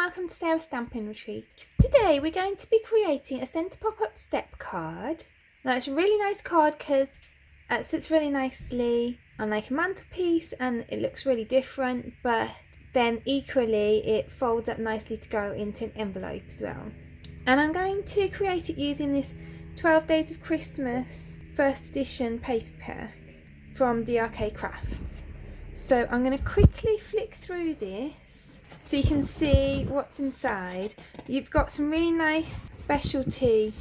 welcome to Sarah's Stamping Retreat. Today we're going to be creating a centre pop-up step card. Now it's a really nice card because it sits really nicely on like a mantelpiece and it looks really different, but then equally it folds up nicely to go into an envelope as well. And I'm going to create it using this 12 Days of Christmas first edition paper pack from DRK Crafts. So I'm going to quickly flick through this so you can see what's inside. You've got some really nice specialty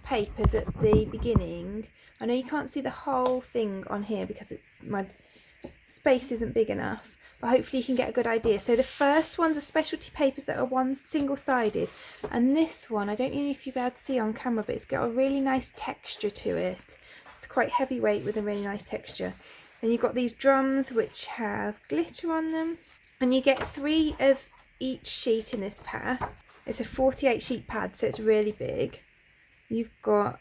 papers at the beginning. I know you can't see the whole thing on here because my space isn't big enough, but hopefully you can get a good idea. So the first ones are specialty papers that are single-sided, and this one, I don't know if you'll be able to see on camera, but it's got a really nice texture to it. It's quite heavyweight with a really nice texture. And you've got these drums which have glitter on them, and you get 3 of each sheet in this pack. It's a 48 sheet pad, so it's really big. You've got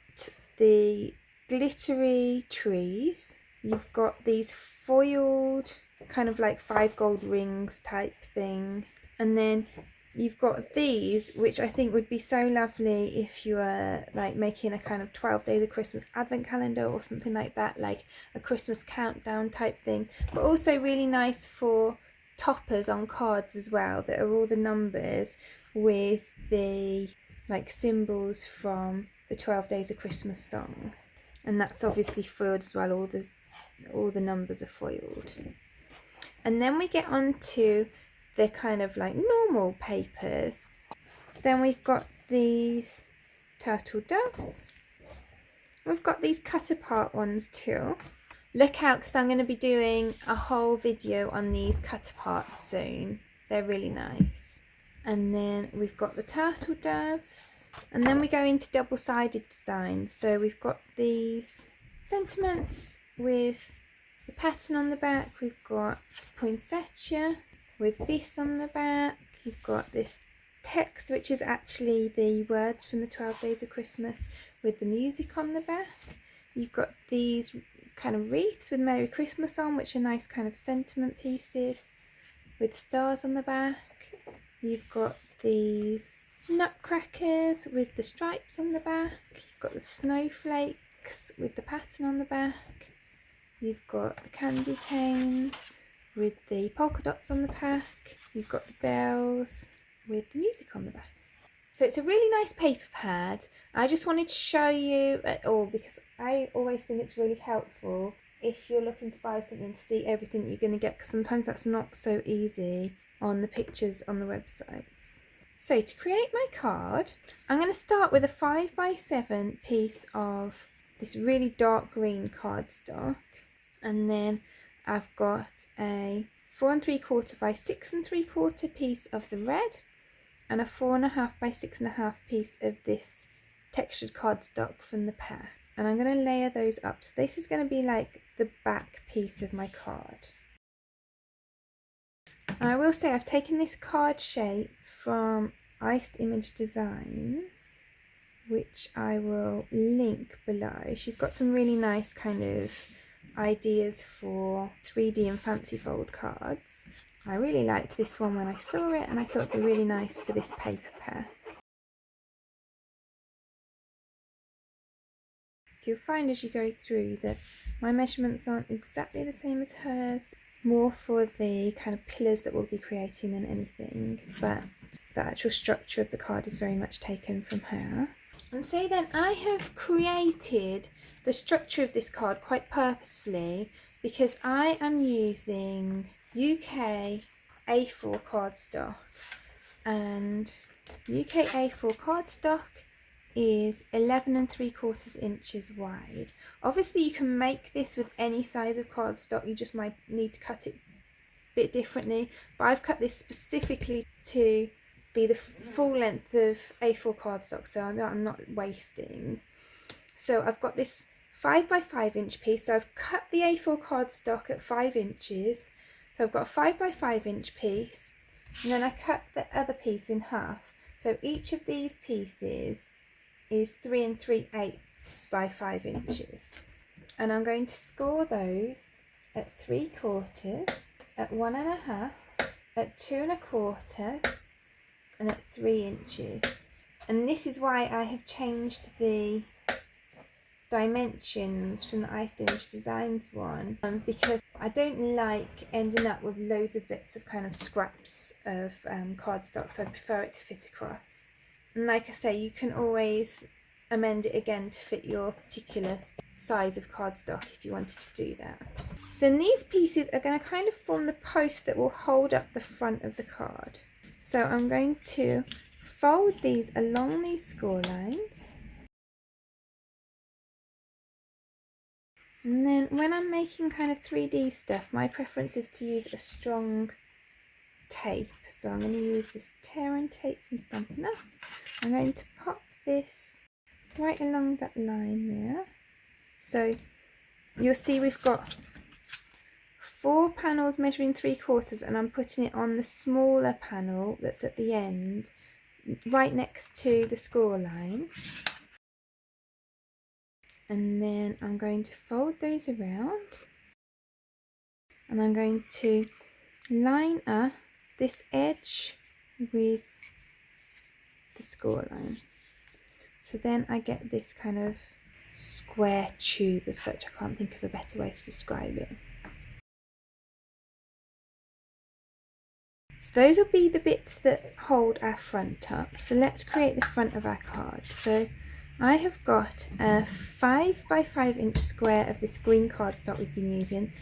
the glittery trees. You've got these foiled kind of like 5 gold rings type thing, and then you've got these, which I think would be so lovely if you were like making a kind of 12 Days of Christmas advent calendar or something like that, like a Christmas countdown type thing, but also really nice for toppers on cards as well, that are all the numbers with the like symbols from the 12 Days of Christmas song. And that's obviously foiled as well, all the numbers are foiled. And then we get on to the kind of like normal papers. So then we've got these turtle doves. We've got these cut apart ones too. Look out, because I'm going to be doing a whole video on these cut apart soon. They're really nice. And then we've got the turtle doves. And then we go into double-sided designs. So we've got these sentiments with the pattern on the back. We've got poinsettia with this on the back. You've got this text, which is actually the words from the 12 Days of Christmas with the music on the back. You've got these kind of wreaths with Merry Christmas on, which are nice kind of sentiment pieces with stars on the back. You've got these nutcrackers with the stripes on the back. You've got the snowflakes with the pattern on the back. You've got the candy canes with the polka dots on the pack. You've got the bells with the music on the back. So it's a really nice paper pad. I just wanted to show you it all because I always think it's really helpful if you're looking to buy something to see everything that you're going to get, because sometimes that's not so easy on the pictures on the websites. So to create my card, I'm going to start with a 5x7 piece of this really dark green cardstock, and then I've got a 4 3/4 by 6 3/4 piece of the red, and a 4.5 by 6.5 piece of this textured cardstock from the pack. And I'm going to layer those up. So this is going to be like the back piece of my card. And I will say I've taken this card shape from Iced Image Designs, which I will link below. She's got some really nice kind of ideas for 3D and fancy fold cards. I really liked this one when I saw it, and I thought it'd be really nice for this paper pack. So you'll find as you go through that my measurements aren't exactly the same as hers, more for the kind of pillars that we'll be creating than anything, but the actual structure of the card is very much taken from her. And so then I have created the structure of this card quite purposefully because I am using UK A4 cardstock, and UK A4 cardstock is 11 3/4 inches wide. Obviously you can make this with any size of cardstock, you just might need to cut it a bit differently, but I've cut this specifically to be the full length of A4 cardstock, so I'm not wasting. So I've got this 5x5 inch piece, so I've cut the A4 cardstock at 5 inches, so I've got a 5x5 inch piece, and then I cut the other piece in half, so each of these pieces is 3 3/8 by 5 inches, and I'm going to score those at 3/4, at 1.5, at 2 1/4, and at 3 inches. And this is why I have changed the dimensions from the Iced Image Designs one, because I don't like ending up with loads of bits of kind of scraps of cardstock, so I prefer it to fit across. And like I say, you can always amend it again to fit your particular size of cardstock if you wanted to do that. So then these pieces are going to kind of form the post that will hold up the front of the card. So I'm going to fold these along these score lines. And then when I'm making kind of 3D stuff, my preference is to use a strong tape. So I'm going to use this tear and tape from Stampin' Up. I'm going to pop this right along that line there. So you'll see we've got 4 panels measuring 3/4, and I'm putting it on the smaller panel that's at the end, right next to the score line. And then I'm going to fold those around, and I'm going to line up this edge with the score line. So then I get this kind of square tube as such. I can't think of a better way to describe it. So those will be the bits that hold our front up. So let's create the front of our card. So I have got a 5 by 5 inch square of this green cardstock we've been using.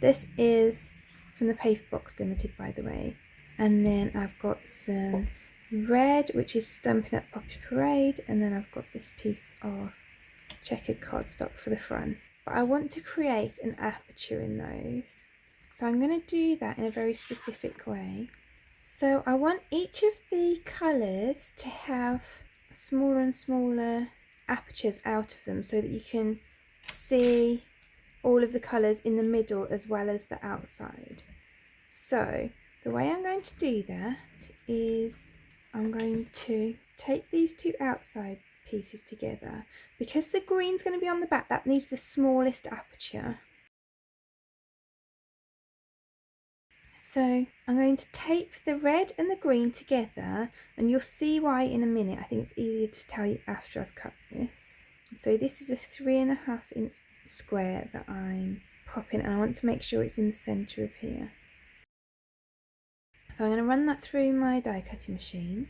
This is from the Paper Box Limited, by the way. And then I've got some red, which is Stampin' Up Poppy Parade, and then I've got this piece of checkered cardstock for the front. But I want to create an aperture in those. So I'm going to do that in a very specific way. So I want each of the colours to have smaller and smaller apertures out of them so that you can see all of the colours in the middle as well as the outside. So the way I'm going to do that is I'm going to take these 2 outside pieces together. Because the green's going to be on the back, that needs the smallest aperture. So I'm going to tape the red and the green together, and you'll see why in a minute. I think it's easier to tell you after I've cut this. So this is a 3.5 inch square that I'm popping, and I want to make sure it's in the centre of here. So I'm going to run that through my die cutting machine.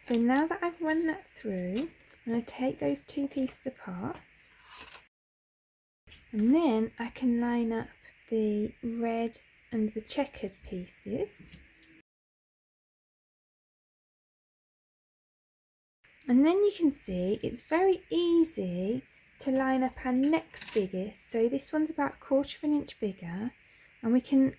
So now that I've run that through, I'm going to take those 2 pieces apart, and then I can line up the red and the checkered pieces. And then you can see it's very easy to line up our next biggest. So this one's about 1/4 inch bigger, and we can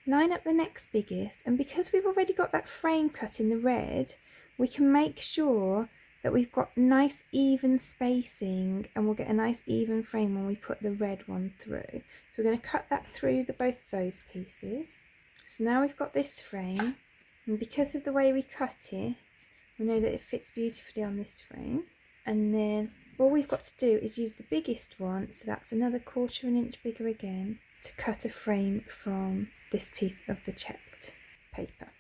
line up the next biggest. And because we've already got that frame cut in the red, we can make sure that we've got nice even spacing, and we'll get a nice even frame when we put the red one through. So we're going to cut that through both of those pieces. So now we've got this frame, and because of the way we cut it, we know that it fits beautifully on this frame. And then all we've got to do is use the biggest one, so that's another 1/4 inch bigger again, to cut a frame from this piece of the checked paper.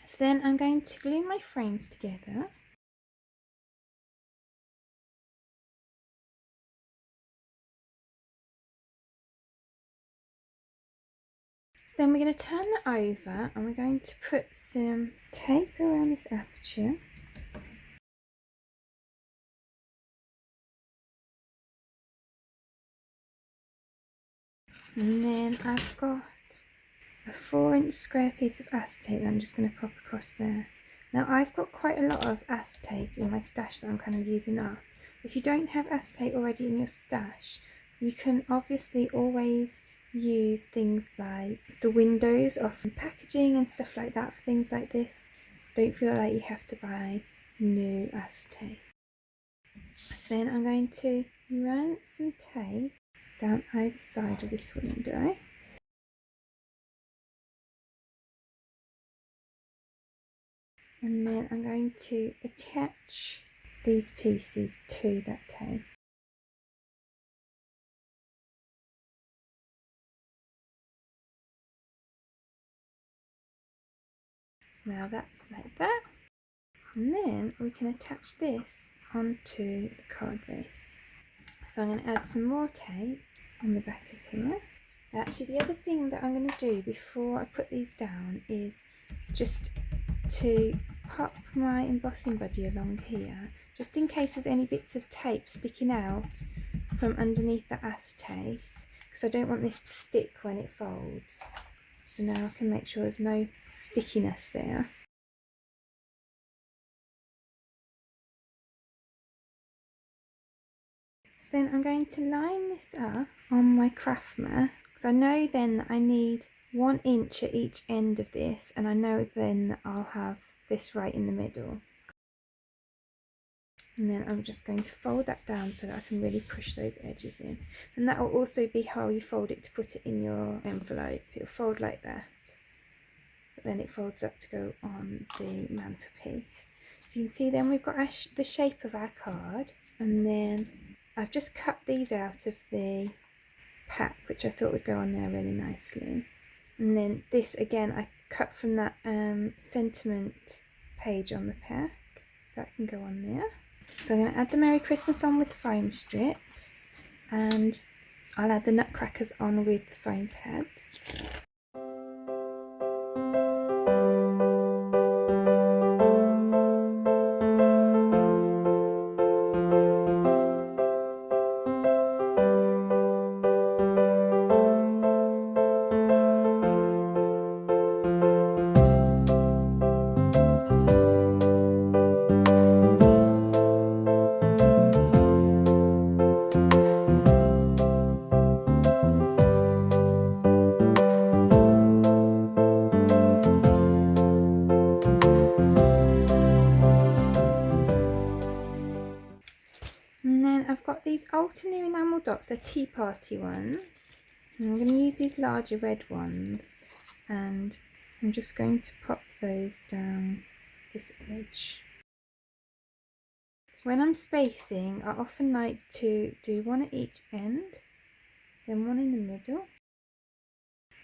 So then I'm going to glue my frames together. So then we're going to turn that over, and we're going to put some tape around this aperture. And then I've got a 4 inch square piece of acetate that I'm just going to pop across there. Now I've got quite a lot of acetate in my stash that I'm kind of using up. If you don't have acetate already in your stash, you can obviously always use things like the windows off packaging and stuff like that for things like this. Don't feel like you have to buy new acetate. So then I'm going to run some tape down either side of this window. And then I'm going to attach these pieces to that tape. So now that's like that. And then we can attach this onto the card base. So I'm going to add some more tape on the back of here. Actually, the other thing that I'm going to do before I put these down is just to pop my embossing buddy along here, just in case there's any bits of tape sticking out from underneath the acetate, because I don't want this to stick when it folds. So now I can make sure there's no stickiness there. So then I'm going to line this up on my craft mat, because I know then that I need 1 inch at each end of this, and I know then that I'll have this right in the middle. And then I'm just going to fold that down so that I can really push those edges in. And that will also be how you fold it to put it in your envelope. It'll fold like that, but then it folds up to go on the mantelpiece. So you can see then we've got the shape of our card, and then I've just cut these out of the pack, which I thought would go on there really nicely. And then this again I cut from that sentiment page on the pack, so that can go on there. So I'm going to add the Merry Christmas on with foam strips, and I'll add the nutcrackers on with foam pads. And then I've got these Altenew enamel dots, they're tea party ones. And I'm going to use these larger red ones, and I'm just going to pop those down this edge. When I'm spacing, I often like to do 1 at each end, then 1 in the middle,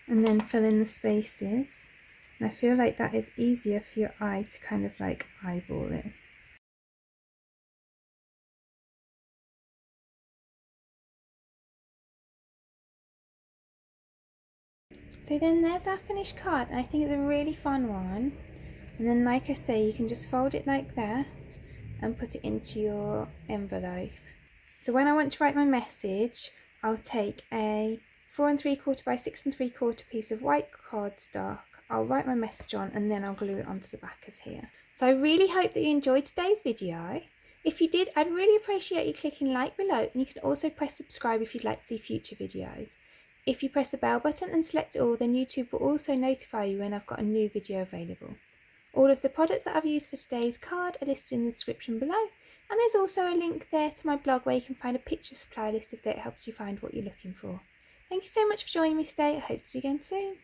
and then fill in the spaces. And I feel like that is easier for your eye to kind of like eyeball it. So then there's our finished card, and I think it's a really fun one. And then like I say, you can just fold it like that and put it into your envelope. So when I want to write my message, I'll take a 4 3/4 by 6 3/4 piece of white cardstock. I'll write my message on, and then I'll glue it onto the back of here. So I really hope that you enjoyed today's video. If you did, I'd really appreciate you clicking like below, and you can also press subscribe if you'd like to see future videos. If you press the bell button and select all, then YouTube will also notify you when I've got a new video available. All of the products that I've used for today's card are listed in the description below, and there's also a link there to my blog where you can find a picture supply list if that helps you find what you're looking for. Thank you so much for joining me today. I hope to see you again soon.